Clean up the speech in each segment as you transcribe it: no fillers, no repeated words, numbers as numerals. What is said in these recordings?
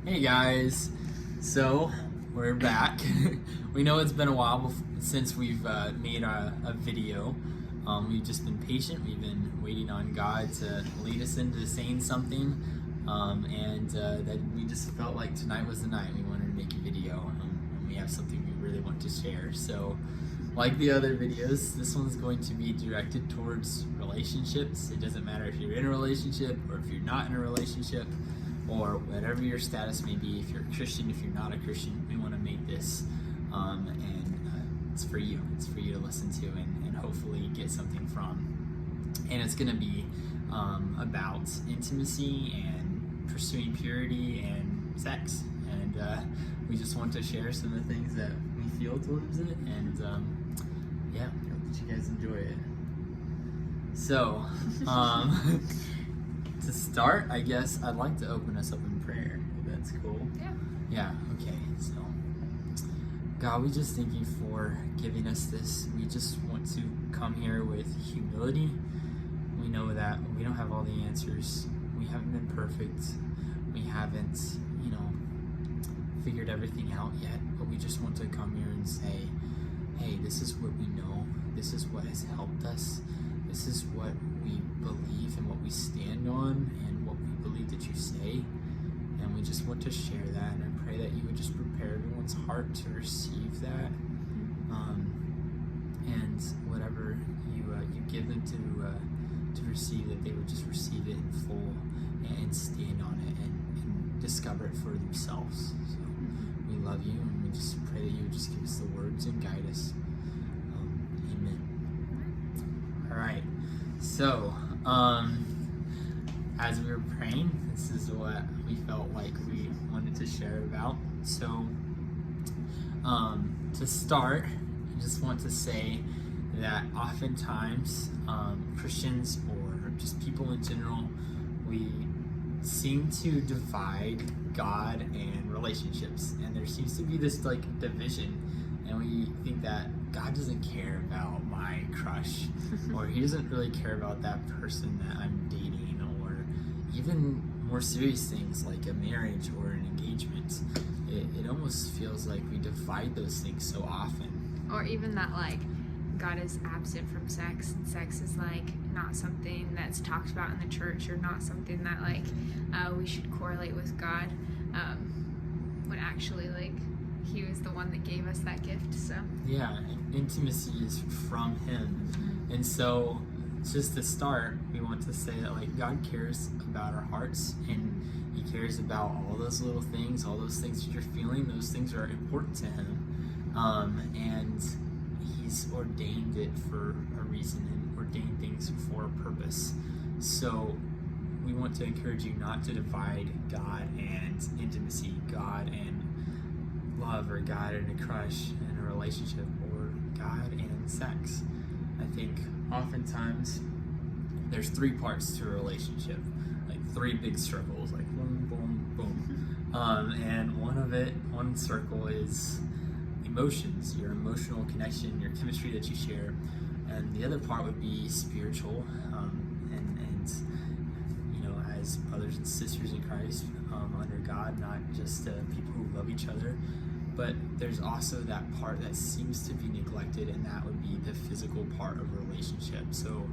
Hey guys, so we're back. We know it's been a while since we've made a video. We've just been patient. We've been waiting on God to lead us into saying something, and that we just felt like tonight was the night. We wanted to make a video, and we have something we really want to share. So, like the other videos, this one's going to be directed towards relationships. It doesn't matter if you're in a relationship or if you're not in a relationship, or whatever your status may be. If you're a Christian, if you're not a Christian, we want to make this, and it's for you. It's for you to listen to and hopefully get something from. And it's going to be about intimacy and pursuing purity and sex. And we just want to share some of the things that we feel towards it. And yeah, hope that you guys enjoy it. So, to start, I guess I'd like to open us up in prayer, if that's cool. Yeah, okay, so God, we just thank you for giving us this. We just want to come here with humility. We know that we don't have all the answers. We haven't been perfect. We haven't, figured everything out yet, but we just want to come here and say, hey, this is what we know. This is what has helped us. This is what we believe and what we stand on and what we believe that you say. And we just want to share that. And I pray that you would just prepare everyone's heart to receive that. And whatever you give them to receive, that they would just receive it in full and stand on it and discover it for themselves. So we love you, and we just pray that you would just give us the words and guide us. Amen. All right. So, as we were praying, this is what we felt like we wanted to share about. So, to start, I just want to say that oftentimes Christians or just people in general, we seem to divide God and relationships, and there seems to be this division, and we think that God doesn't care about my crush, or he doesn't really care about that person that I'm dating, or even more serious things like a marriage or an engagement. It almost feels like we divide those things so often. Or even that God is absent from sex, and sex is not something that's talked about in the church, or not something that we should correlate with God, when actually he was the one that gave us that gift. So yeah, intimacy is from him. And so just to start, we want to say that God cares about our hearts, and he cares about all those little things, all those things that you're feeling. Those things are important to him, and he's ordained it for a reason and ordained things for a purpose. So we want to encourage you not to divide God and intimacy, God and love, or God and a crush and a relationship, or God and sex. I think oftentimes there's three parts to a relationship, three big circles, boom, boom, boom. And one circle is emotions, your emotional connection, your chemistry that you share. And the other part would be spiritual, and as brothers and sisters in Christ, under God, not just people who love each other. But there's also that part that seems to be neglected, and that would be the physical part of a relationship. So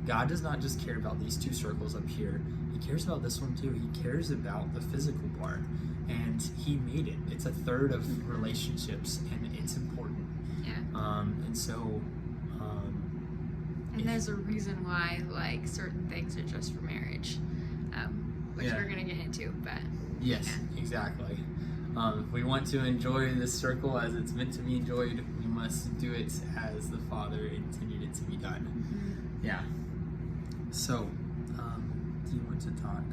God does not just care about these two circles up here. He cares about this one too. He cares about the physical part, and he made it. It's a third of relationships, and it's important. Yeah. And so and there's a reason why certain things are just for marriage, which we're gonna get into, but yes, yeah. Exactly. If we want to enjoy this circle as it's meant to be enjoyed, we must do it as the Father intended it to be done. Mm-hmm. Yeah. So, do you want to talk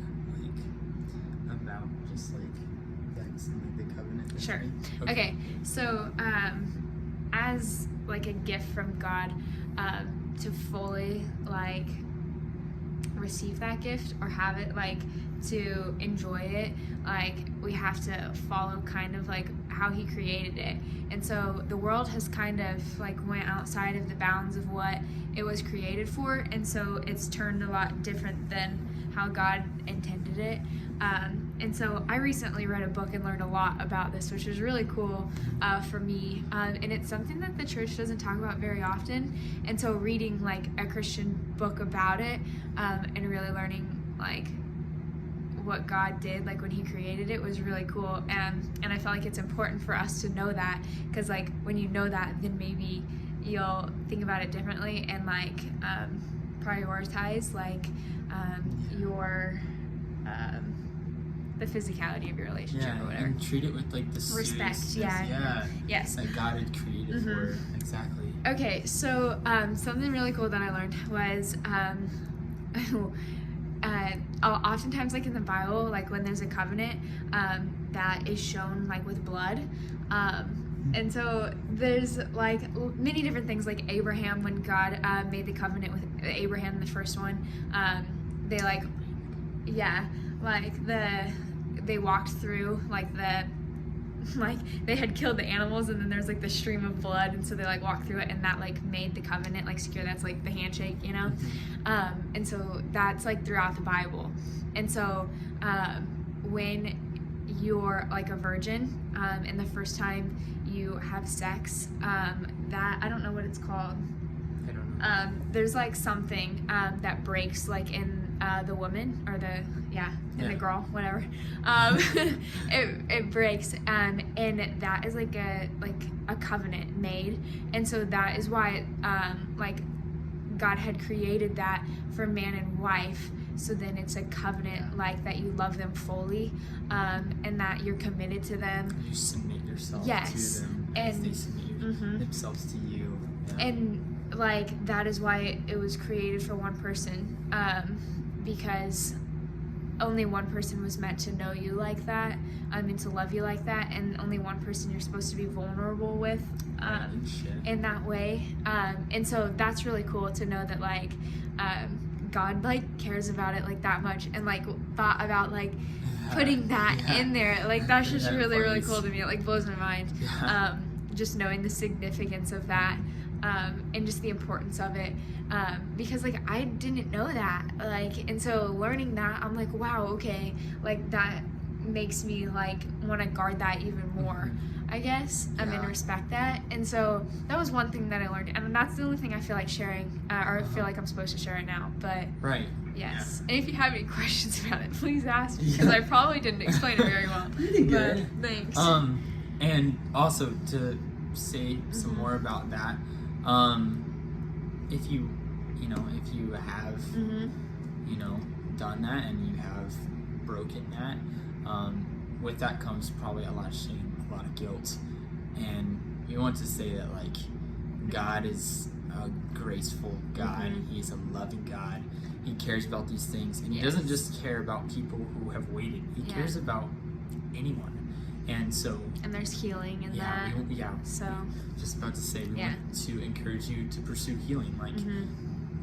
about just sex and the covenant? Sure. Okay. So, as a gift from God, to fully receive that gift or have it to enjoy it, we have to follow kind of how he created it. And so the world has kind of went outside of the bounds of what it was created for, and so it's turned a lot different than how God intended it. And so I recently read a book and learned a lot about this, which was really cool for me. And it's something that the church doesn't talk about very often. And so reading like a Christian book about it and really learning like what God did, like when he created it, was really cool. And I feel like it's important for us to know that, because like when you know that, then maybe you'll think about it differently and like prioritize like your the physicality of your relationship or whatever. And treat it with like the respect. Yes, that God had created for. Exactly. Okay, so something really cool that I learned was oftentimes like in the Bible, like when there's a covenant that is shown like with blood, and so there's like many different things, like Abraham, when God made the covenant with Abraham, the first one, they like they walked through like they had killed the animals, and then there's like the stream of blood, and so they like walked through it, and that like made the covenant like secure. That's like the handshake, you know. And so that's like throughout the Bible. And so when you're like a virgin and the first time you have sex, that, I don't know what it's called, I don't know. there's like something that breaks like in the woman or the the girl, whatever. It breaks, and that is like a covenant made. And so that is why like God had created that for man and wife. So then it's a covenant, like that you love them fully, and that you're committed to them. You submit yourself to them, and as they submit themselves to you. Yeah. And like that is why it was created for one person, because only one person was meant to know you like that, and to love you like that, and only one person you're supposed to be vulnerable with in that way. And so that's really cool to know that like God like cares about it like that much, and like thought about like putting that in there. Like that's just that really place. cool to me. It like blows my mind. Just knowing the significance of that, and just the importance of it, because like I didn't know that, like, and so learning that, I'm like, wow, okay, like that makes me like want to guard that even more, I guess, and respect that. And so that was one thing that I learned, and that's the only thing I feel like sharing, or I feel like I'm supposed to share it now. But yes, and if you have any questions about it, please ask me, because I probably didn't explain it very well. Pretty good. But thanks. And also to say some more about that, if you have done that and you have broken that, with that comes probably a lot of shame, a lot of guilt. And we want to say that like God is a graceful God. He's a loving God. He cares about these things, and he doesn't just care about people who have waited. He cares about anyone. And so, and there's healing in that. So just about to say, we want to encourage you to pursue healing. Like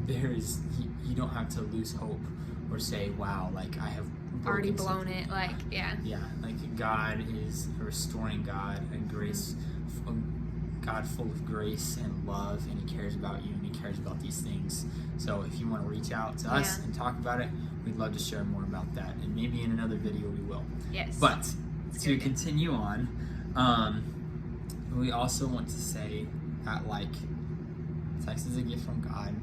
there is, you don't have to lose hope or say, wow, like I have already blown it. Like like God is a restoring God, and grace, God full of grace and love, and he cares about you, and he cares about these things. So if you want to reach out to us and talk about it, we'd love to share more about that, and maybe in another video we will. But to continue on, we also want to say that like sex is a gift from God,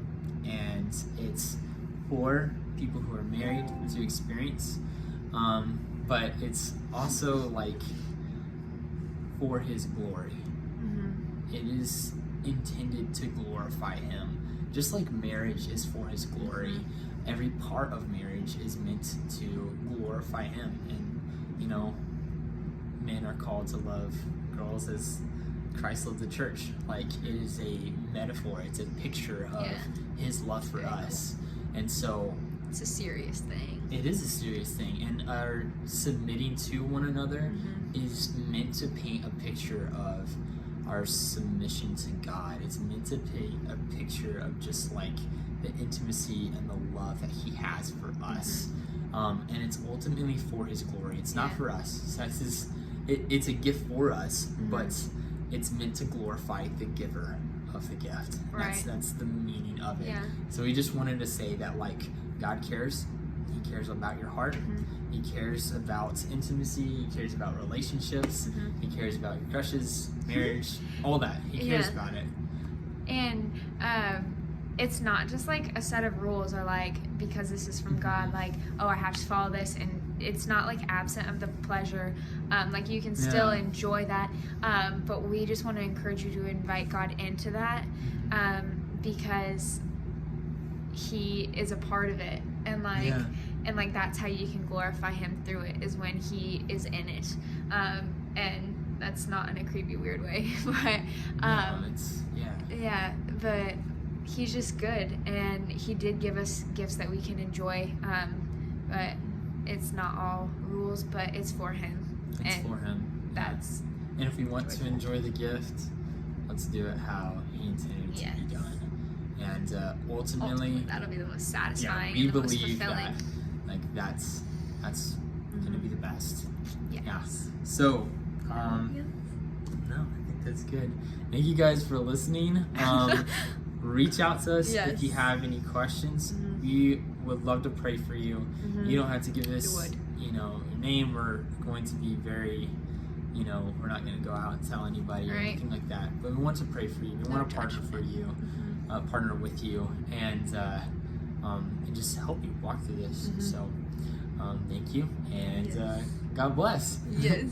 and it's for people who are married to experience, but it's also like for his glory. It is intended to glorify him, just like marriage is for his glory. Every part of marriage is meant to glorify him, and men are called to love girls as Christ loved the church. Like it is a metaphor, it's a picture of his love for us. And so it's a serious thing. It is a serious thing, and our submitting to one another is meant to paint a picture of our submission to God. It's meant to paint a picture of just like the intimacy and the love that he has for us. And it's ultimately for his glory. It's not for us. Sex is, it's a gift for us, but it's meant to glorify the giver of the gift. That's the meaning of it. So we just wanted to say that like God cares, He cares about your heart. He cares about intimacy. He cares about relationships. He cares about your crushes, marriage, all that. He cares about it. And it's not just like a set of rules or like, because this is from God, like, oh, I have to follow this, and it's not like absent of the pleasure. Like you can still enjoy that, but we just want to encourage you to invite God into that, because He is a part of it, and like that's how you can glorify Him through it, is when He is in it, and that's not in a creepy weird way, but but He's just good, and He did give us gifts that we can enjoy, but it's not all rules, but it's for Him. It's for Him. That's and if we want to enjoy the gift, let's do it how He intended to be done. And ultimately, that'll be the most satisfying. We and the believe most fulfilling. that, like that's gonna be the best. Yes. Yeah. So, no, I think that's good. Thank you guys for listening. Reach out to us if you have any questions. We would love to pray for you. You don't have to give us, your name. We're going to be very, we're not going to go out and tell anybody or anything like that. But we want to pray for you. We want to partner for you, partner with you, and just help you walk through this. So, thank you, and God bless. Yes.